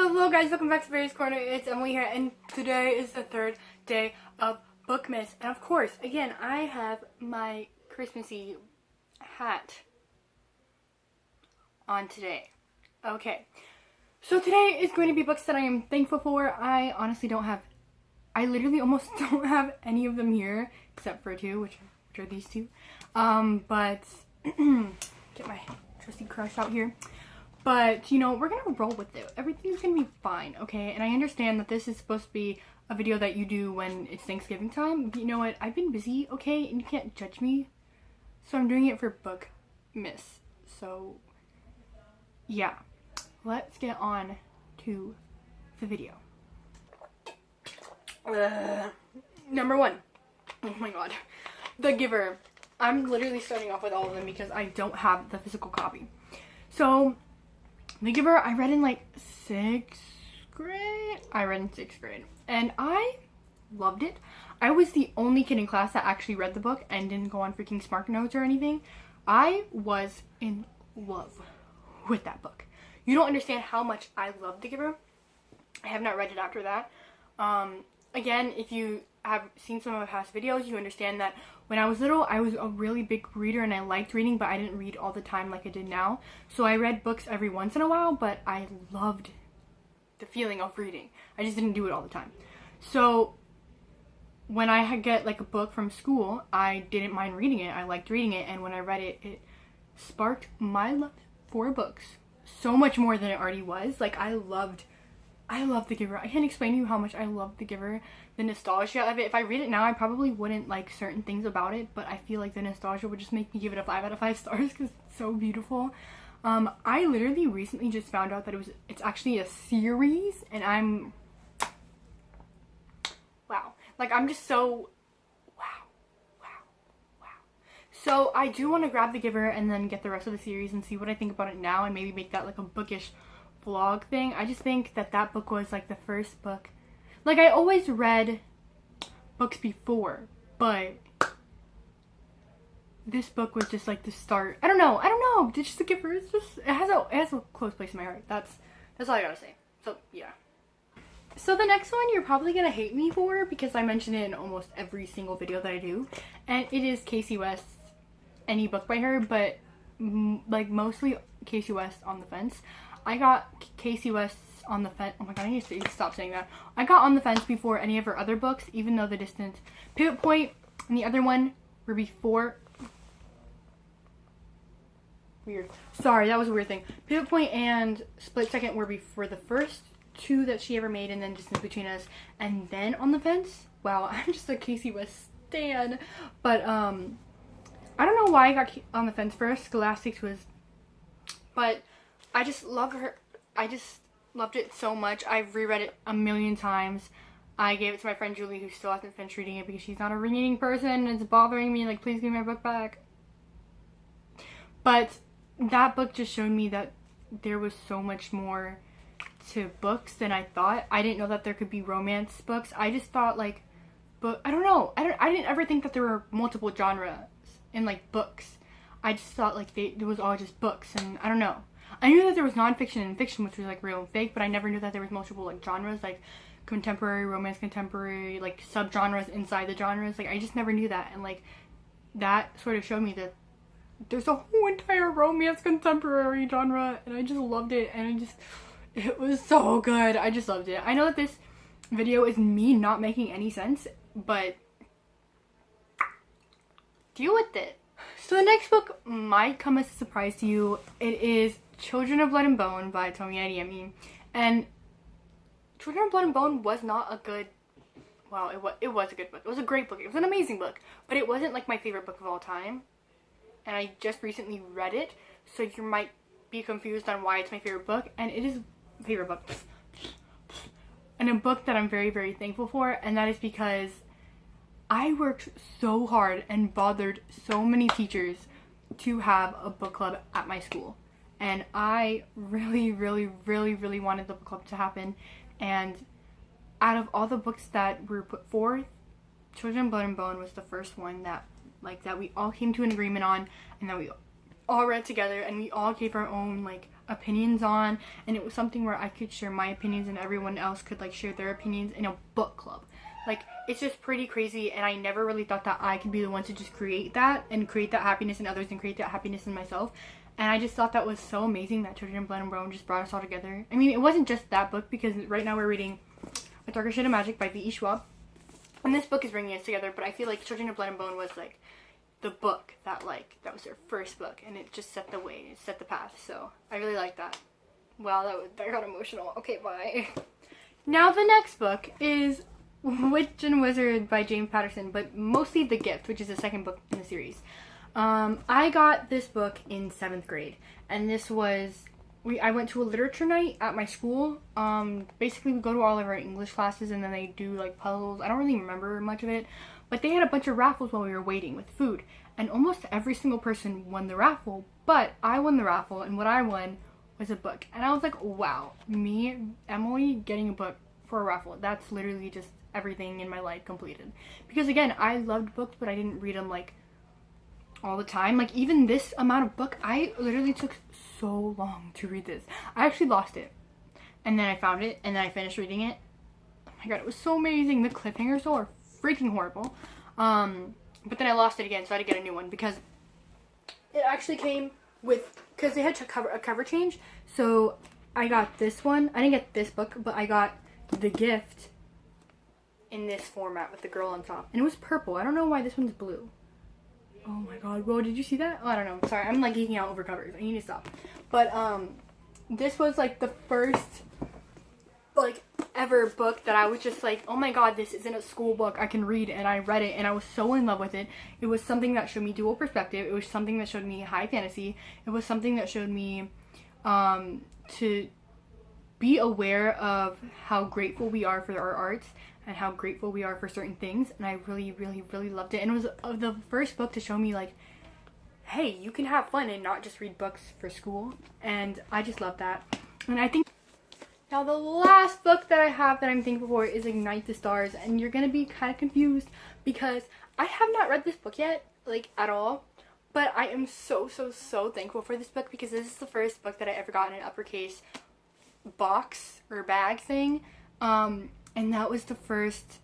Hello guys, welcome back to Various Corner. It's Emily here, and today is the third day of Bookmas. And of course, again, I have my Christmassy hat on today. Okay, so today is going to be books that I am thankful for. I literally almost don't have any of them here, except for two, which are these two. But get my trusty crush out here. But, you know, we're going to roll with it. Everything's going to be fine, okay? And I understand that this is supposed to be a video that you do when it's Thanksgiving time. But you know what? I've been busy, okay? And you can't judge me. So I'm doing it for Bookmas. So, yeah. Let's get on to the video. Number one. Oh my god. The Giver. I'm literally starting off with all of them because I don't have the physical copy. So, The Giver, I read in like 6th grade. And I loved it. I was the only kid in class that actually read the book and didn't go on freaking Spark Notes or anything. I was in love with that book. You don't understand how much I love The Giver. I have not read it after that. Again, if you have seen some of my past videos, you understand that when I was little, I was a really big reader and I liked reading, but I didn't read all the time like I did now. So I read books every once in a while, but I loved the feeling of reading. I just didn't do it all the time. So when I get like a book from school, I didn't mind reading it. I liked reading it, and when I read it, it sparked my love for books so much more than it already was. Like I love The Giver. I can't explain to you how much I love The Giver. The nostalgia of it. If I read it now, I probably wouldn't like certain things about it, but I feel like the nostalgia would just make me give it a 5 out of 5 stars because it's so beautiful. I literally recently just found out that it's actually a series, and I'm wow. Like I'm just so wow. So I do want to grab The Giver and then get the rest of the series and see what I think about it now, and maybe make that like a bookish vlog thing. I just think that book was like the first book. Like I always read books before, but this book was just like the start. I don't know. It's just The Giver. It's just it has a close place in my heart. That's all I gotta say. So yeah. So the next one you're probably gonna hate me for because I mention it in almost every single video that I do, and it is Casey West's Any Book by her, but like mostly Casey West On the Fence. I got Casey West's On the Fence. Oh my god, I need to stop saying that. I got On the Fence before any of her other books, even though The Distance, Pivot Point, and the other one were before. Weird. Sorry, that was a weird thing. Pivot Point and Split Second were before the first two that she ever made, and then Distance Between Us, and then On the Fence. Wow, I'm just a Casey West stan. But I don't know why I got On the Fence first. Scholastics was, but I just love her. I just loved it so much. I've reread it a million times. I gave it to my friend Julie, who still hasn't finished reading it because she's not a reading person and it's bothering me. Like, please give me my book back. But that book just showed me that there was so much more to books than I thought. I didn't know that there could be romance books. I just thought like, but I don't know. I didn't ever think that there were multiple genres in like books. I just thought like it was all just books, and I don't know. I knew that there was nonfiction and fiction, which was like real and fake, but I never knew that there was multiple like genres, like contemporary, romance, contemporary, like subgenres inside the genres. Like I just never knew that, and like that sort of showed me that there's a whole entire romance contemporary genre, and I just loved it, and it was so good. I just loved it. I know that this video is me not making any sense, but deal with it. So the next book might come as a surprise to you. It is Children of Blood and Bone by Tomi Adeyemi. And Children of Blood and Bone was not a good, well, it was a good book. It was a great book. It was an amazing book. But it wasn't like my favorite book of all time. And I just recently read it, so you might be confused on why it's my favorite book. And it is my favorite book. And a book that I'm very, very thankful for. And that is because I worked so hard and bothered so many teachers to have a book club at my school. And I really wanted the book club to happen. And out of all the books that were put forth, Children of Blood and Bone was the first one that we all came to an agreement on, and that we all read together, and we all gave our own like opinions on, and it was something where I could share my opinions and everyone else could like share their opinions in a book club. Like, it's just pretty crazy, and I never really thought that I could be the one to just create that and create that happiness in others and create that happiness in myself. And I just thought that was so amazing that Children of Blood and Bone just brought us all together. I mean, it wasn't just that book, because right now we're reading A Darker Shade of Magic by V.E. Schwab. And this book is bringing us together, but I feel like Children of Blood and Bone was like the book that was their first book, and it just set the way, it set the path. So I really like that. Wow, that got emotional. Okay, bye. Now the next book is Witch and Wizard by James Patterson, but mostly The Gift, which is the second book in the series. I got this book in 7th grade, and this was, I went to a literature night at my school. Basically we go to all of our English classes, and then they do like puzzles. I don't really remember much of it, but they had a bunch of raffles while we were waiting with food, and almost every single person won the raffle, but I won the raffle, and what I won was a book. And I was like, wow, me, Emily, getting a book for a raffle, that's literally just everything in my life completed. Because again, I loved books, but I didn't read them like all the time. Like, even this amount of book, I literally took so long to read this. I actually lost it, and then I found it, and then I finished reading it. Oh my god, it was so amazing. The cliffhangers are freaking horrible. But then I lost it again, so I had to get a new one, because it actually came with, because they had to a cover change. So I got this one. I didn't get this book, but I got The Gift in this format with the girl on top, and it was purple. I don't know why this one's blue. Oh my god, whoa, did you see that? Oh, I don't know. Sorry, I'm like geeking out over covers. I need to stop. But this was like the first like ever book that I was just like, oh my god, this isn't a school book I can read, and I read it and I was so in love with it. It was something that showed me dual perspective. It was something that showed me high fantasy. It was something that showed me to be aware of how grateful we are for our arts and how grateful we are for certain things, and I really, really, really loved it. And it was the first book to show me like, hey, you can have fun and not just read books for school, and I just love that. And I think now the last book that I have that I'm thankful for is Ignite the Stars, and you're gonna be kind of confused because I have not read this book yet, like at all, but I am so thankful for this book, because this is the first book that I ever got in an uppercase box or bag thing, and that was the first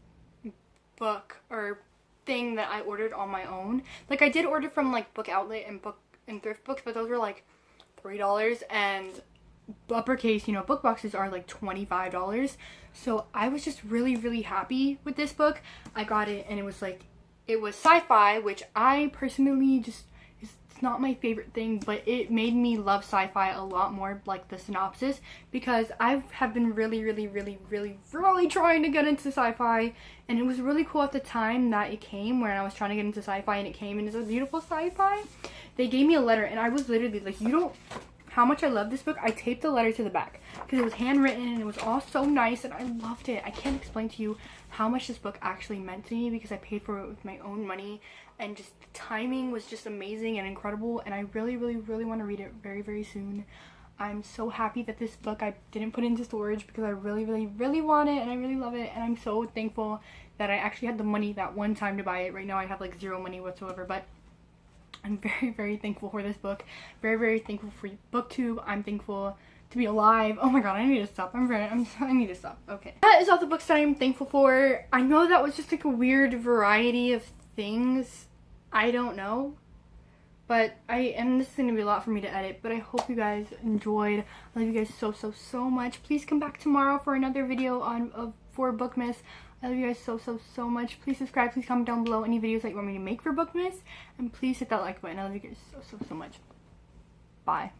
book or thing that I ordered on my own. Like, I did order from like Book Outlet and thrift books, but those were like $3, and uppercase, you know, book boxes are like $25. So I was just really happy with this book. I got it, and it was sci-fi, which I personally just, it's not my favorite thing, but it made me love sci-fi a lot more, like the synopsis, because I have been really trying to get into sci-fi, and it was really cool at the time that it came, when I was trying to get into sci-fi, and it came, and it's a beautiful sci-fi. They gave me a letter, and I was literally like, you don't, how much I love this book. I taped the letter to the back because it was handwritten, and it was all so nice, and I loved it. I can't explain to you how much this book actually meant to me, because I paid for it with my own money, and just the timing was just amazing and incredible, and I really want to read it very soon. I'm so happy that this book I didn't put into storage, because I really want it, and I really love it, and I'm so thankful that I actually had the money that one time to buy it. Right now I have like zero money whatsoever, but I'm very thankful for this book. Very thankful for BookTube. I'm thankful to be alive. Oh my god, I need to stop. I need to stop. Okay. That is all the books that I'm thankful for. I know that was just like a weird variety of things. I don't know. But this is going to be a lot for me to edit, but I hope you guys enjoyed. I love you guys so much. Please come back tomorrow for another video for Bookmas. I love you guys so much. Please subscribe. Please comment down below any videos that you want me to make for Bookmas. And please hit that like button. I love you guys so much. Bye.